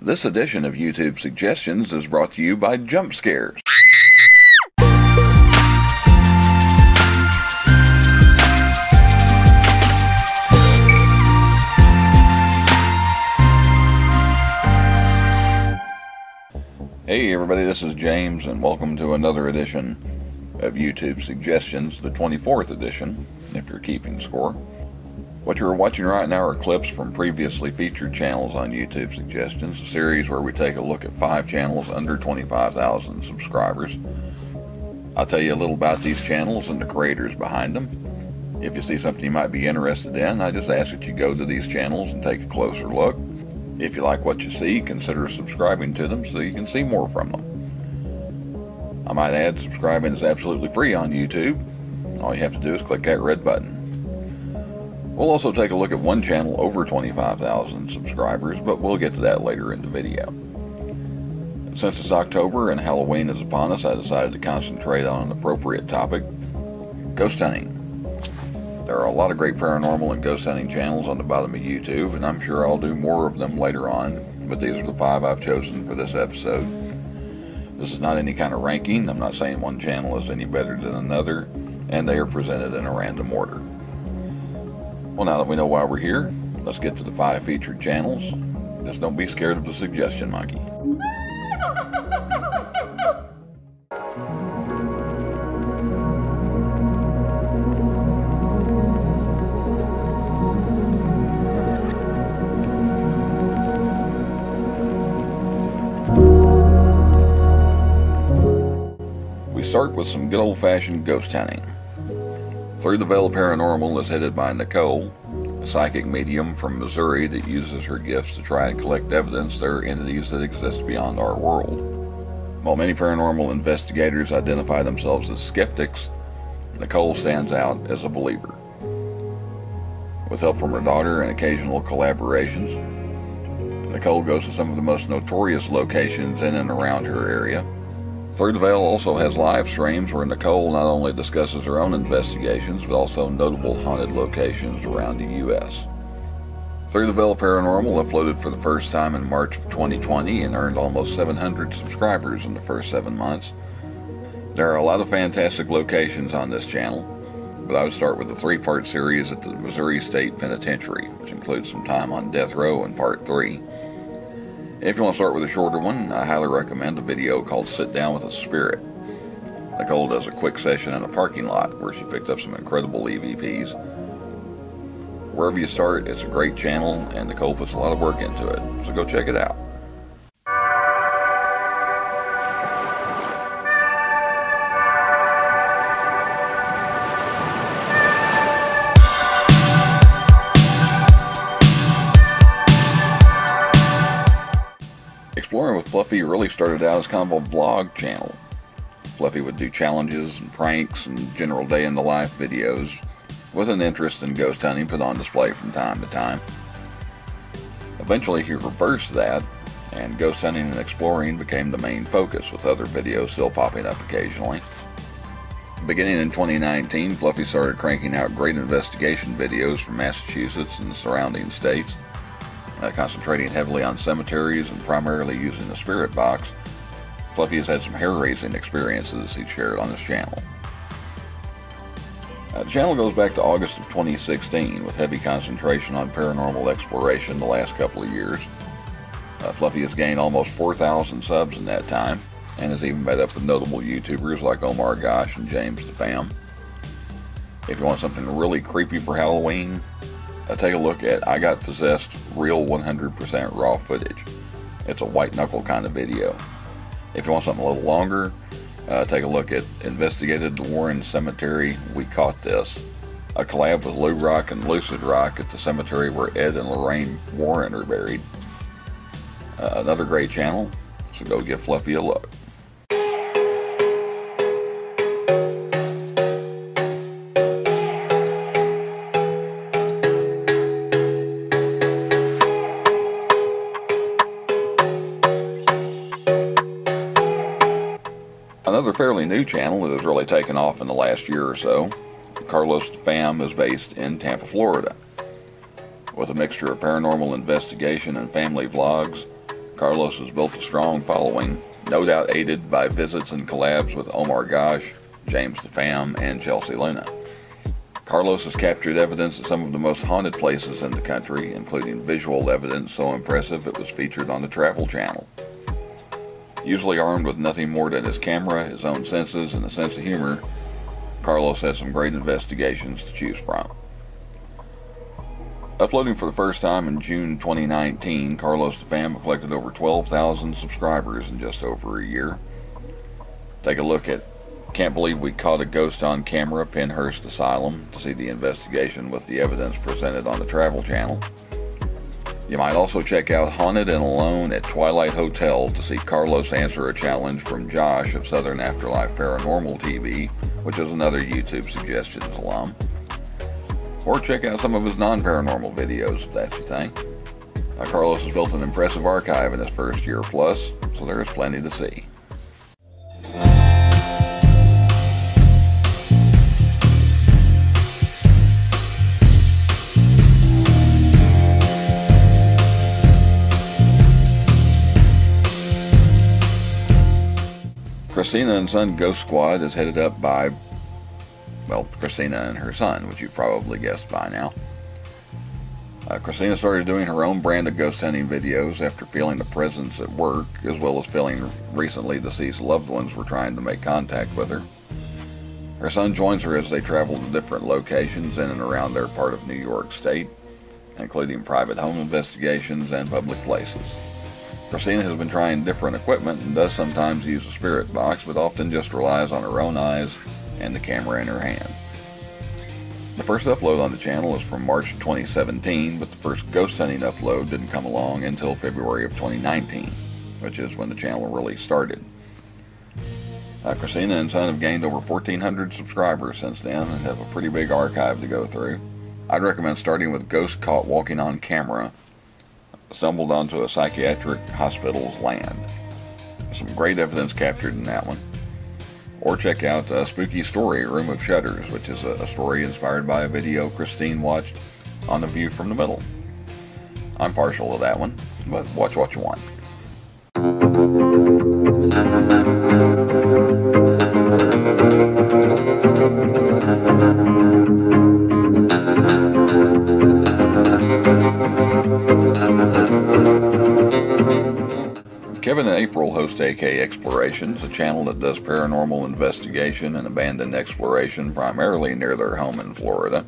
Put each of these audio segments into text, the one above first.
This edition of YouTube Suggestions is brought to you by Jump Scares. Hey everybody, this is James and welcome to another edition of YouTube Suggestions, the 24th edition, if you're keeping score. What you're watching right now are clips from previously featured channels on YouTube Suggestions, a series where we take a look at 5 channels under 25,000 subscribers. I'll tell you a little about these channels and the creators behind them. If you see something you might be interested in, I just ask that you go to these channels and take a closer look. If you like what you see, consider subscribing to them so you can see more from them. I might add, subscribing is absolutely free on YouTube. All you have to do is click that red button. We'll also take a look at one channel over 25,000 subscribers, but we'll get to that later in the video. Since it's October and Halloween is upon us, I decided to concentrate on an appropriate topic: ghost hunting. There are a lot of great paranormal and ghost hunting channels on the bottom of YouTube, and I'm sure I'll do more of them later on, but these are the 5 I've chosen for this episode. This is not any kind of ranking. I'm not saying one channel is any better than another, and they are presented in a random order. Well, now that we know why we're here, let's get to the 5 featured channels. Just don't be scared of the suggestion monkey. We start with some good old-fashioned ghost hunting. Through the Veil Paranormal is headed by Nicole, a psychic medium from Missouri that uses her gifts to try and collect evidence there are entities that exist beyond our world. While many paranormal investigators identify themselves as skeptics, Nicole stands out as a believer. With help from her daughter and occasional collaborations, Nicole goes to some of the most notorious locations in and around her area. Through the Veil also has live streams where Nicole not only discusses her own investigations, but also notable haunted locations around the U.S. Through the Veil Paranormal uploaded for the first time in March of 2020 and earned almost 700 subscribers in the first 7 months. There are a lot of fantastic locations on this channel, but I would start with the 3-part series at the Missouri State Penitentiary, which includes some time on death row in part 3. If you want to start with a shorter one, I highly recommend a video called Sit Down with a Spirit. Nicole does a quick session in a parking lot where she picked up some incredible EVPs. Wherever you start, it's a great channel, and Nicole puts a lot of work into it, so go check it out. Exploring with Fluffy really started out as kind of a vlog channel. Fluffy would do challenges and pranks and general day in the life videos with an interest in ghost hunting put on display from time to time. Eventually he reversed that, and ghost hunting and exploring became the main focus, with other videos still popping up occasionally. Beginning in 2019, Fluffy started cranking out great investigation videos from Massachusetts and the surrounding states. Concentrating heavily on cemeteries and primarily using the spirit box, Fluffy has had some hair-raising experiences he's shared on his channel. The channel goes back to August of 2016 with heavy concentration on paranormal exploration the last couple of years. Fluffy has gained almost 4,000 subs in that time and has even met up with notable YouTubers like Omar Gosh and James the Fam. If you want something really creepy for Halloween, take a look at I Got Possessed Real 100% Raw Footage. It's a white knuckle kind of video. If you want something a little longer, take a look at Investigated the Warren Cemetery, We Caught This, a collab with Lou Rock and Lucid Rock at the cemetery where Ed and Lorraine Warren are buried. Another great channel, so go give Fluffy a look. Another fairly new channel that has really taken off in the last year or so, Carlos the Fam, is based in Tampa, Florida. With a mixture of paranormal investigation and family vlogs, Carlos has built a strong following, no doubt aided by visits and collabs with Omar Gosh, James the Fam, and Chelsea Luna. Carlos has captured evidence at some of the most haunted places in the country, including visual evidence so impressive it was featured on the Travel Channel. Usually armed with nothing more than his camera, his own senses, and a sense of humor, Carlos has some great investigations to choose from. Uploading for the first time in June 2019, Carlos the Fam collected over 12,000 subscribers in just over a year. Take a look at Can't Believe We Caught a Ghost on Camera, Penhurst Asylum, to see the investigation with the evidence presented on the Travel Channel. You might also check out Haunted and Alone at Twilight Hotel to see Carlos answer a challenge from Josh of Southern Afterlife Paranormal TV, which is another YouTube Suggestions alum. Or check out some of his non-paranormal videos if that's your thing. Carlos has built an impressive archive in his first year plus, so there is plenty to see. Christina and Son Ghost Squad is headed up by, well, Christina and her son, which you've probably guessed by now. Christina started doing her own brand of ghost hunting videos after feeling the presence at work, as well as feeling recently deceased loved ones were trying to make contact with her. Her son joins her as they travel to different locations in and around their part of New York State, including private home investigations and public places. Christina has been trying different equipment and does sometimes use a spirit box, but often just relies on her own eyes and the camera in her hand. The first upload on the channel is from March 2017, but the first ghost hunting upload didn't come along until February of 2019, which is when the channel really started. Christina and Son have gained over 1,400 subscribers since then and have a pretty big archive to go through. I'd recommend starting with Ghost Caught Walking on Camera, Stumbled Onto a Psychiatric Hospital's Land. Some great evidence captured in that one. Or check out Spooky Story, Room of Shudders, which is a story inspired by a video Christine watched on The View from the Middle. I'm partial to that one, but watch what you want. Kevin and April host AK Explorations, a channel that does paranormal investigation and abandoned exploration primarily near their home in Florida.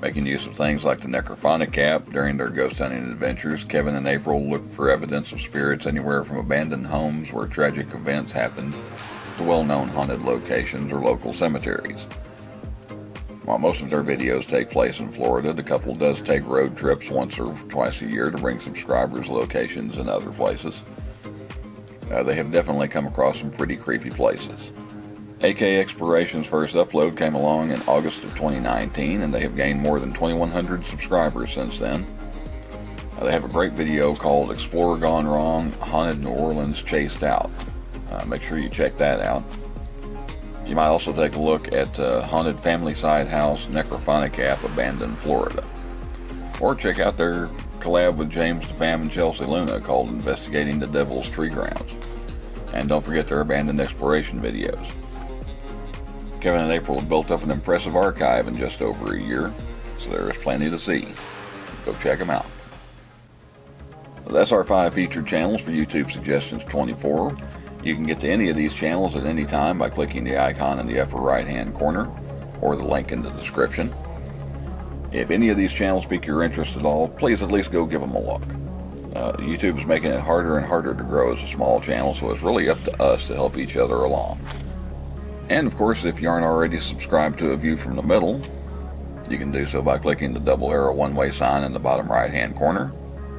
Making use of things like the necrophonic app during their ghost hunting adventures, Kevin and April look for evidence of spirits anywhere from abandoned homes where tragic events happened to well-known haunted locations or local cemeteries. While most of their videos take place in Florida, the couple does take road trips once or twice a year to bring subscribers locations in other places. They have definitely come across some pretty creepy places. AK Explorations' first upload came along in August of 2019, and they have gained more than 2,100 subscribers since then. They have a great video called Explorer Gone Wrong, Haunted New Orleans Chased Out. Make sure you check that out. You might also take a look at Haunted Family Side House Necrophonic app, Abandoned Florida. Or check out their collab with James the Fam and Chelsea Luna called Investigating the Devil's Tree Grounds. And don't forget their abandoned exploration videos. Kevin and April have built up an impressive archive in just over a year, so there is plenty to see. Go check them out. That's our 5 featured channels for YouTube Suggestions 24. You can get to any of these channels at any time by clicking the icon in the upper right hand corner or the link in the description. If any of these channels pique your interest at all, please at least go give them a look. YouTube is making it harder and harder to grow as a small channel, so it's really up to us to help each other along. And of course, if you aren't already subscribed to A View from the Middle, you can do so by clicking the double arrow one-way sign in the bottom right hand corner,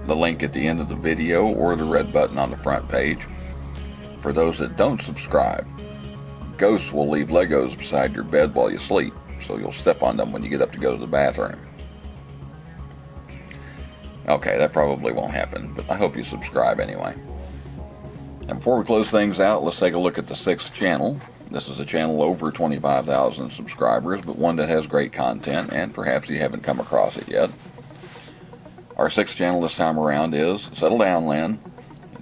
the link at the end of the video, or the red button on the front page. For those that don't subscribe, ghosts will leave Legos beside your bed while you sleep, so you'll step on them when you get up to go to the bathroom. Okay, that probably won't happen, but I hope you subscribe anyway. And before we close things out, let's take a look at the 6th channel. This is a channel over 25,000 subscribers, but one that has great content, and perhaps you haven't come across it yet. Our 6th channel this time around is Settle Down Land,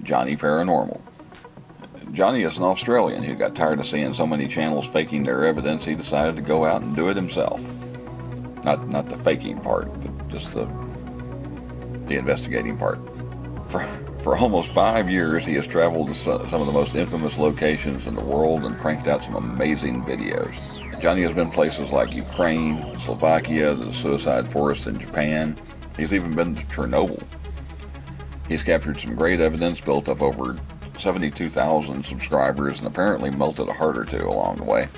Johnny Paranormal. Johnny is an Australian who got tired of seeing so many channels faking their evidence. He decided to go out and do it himself. Not the faking part, but just the investigating part. For almost 5 years, he has traveled to some of the most infamous locations in the world and cranked out some amazing videos. Johnny has been places like Ukraine, Slovakia, the suicide forest in Japan. He's even been to Chernobyl. He's captured some great evidence, built up over 72,000 subscribers, and apparently melted a heart or two along the way.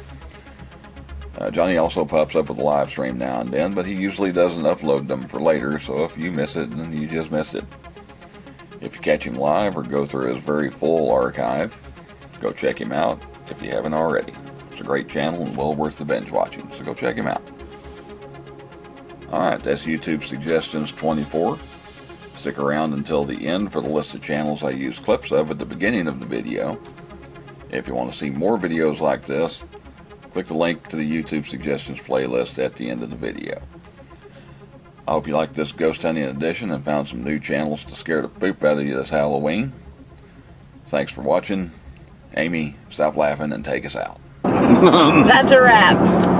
Johnny also pops up with a live stream now and then, but he usually doesn't upload them for later, so if you miss it, then you just missed it. If you catch him live or go through his very full archive, go check him out if you haven't already. It's a great channel and well worth the binge watching, so go check him out. Alright, that's YouTube Suggestions 24. Stick around until the end for the list of channels I use clips of at the beginning of the video. If you want to see more videos like this, click the link to the YouTube Suggestions playlist at the end of the video. I hope you liked this ghost hunting edition and found some new channels to scare the poop out of you this Halloween. Thanks for watching. Amy, stop laughing and take us out. That's a wrap.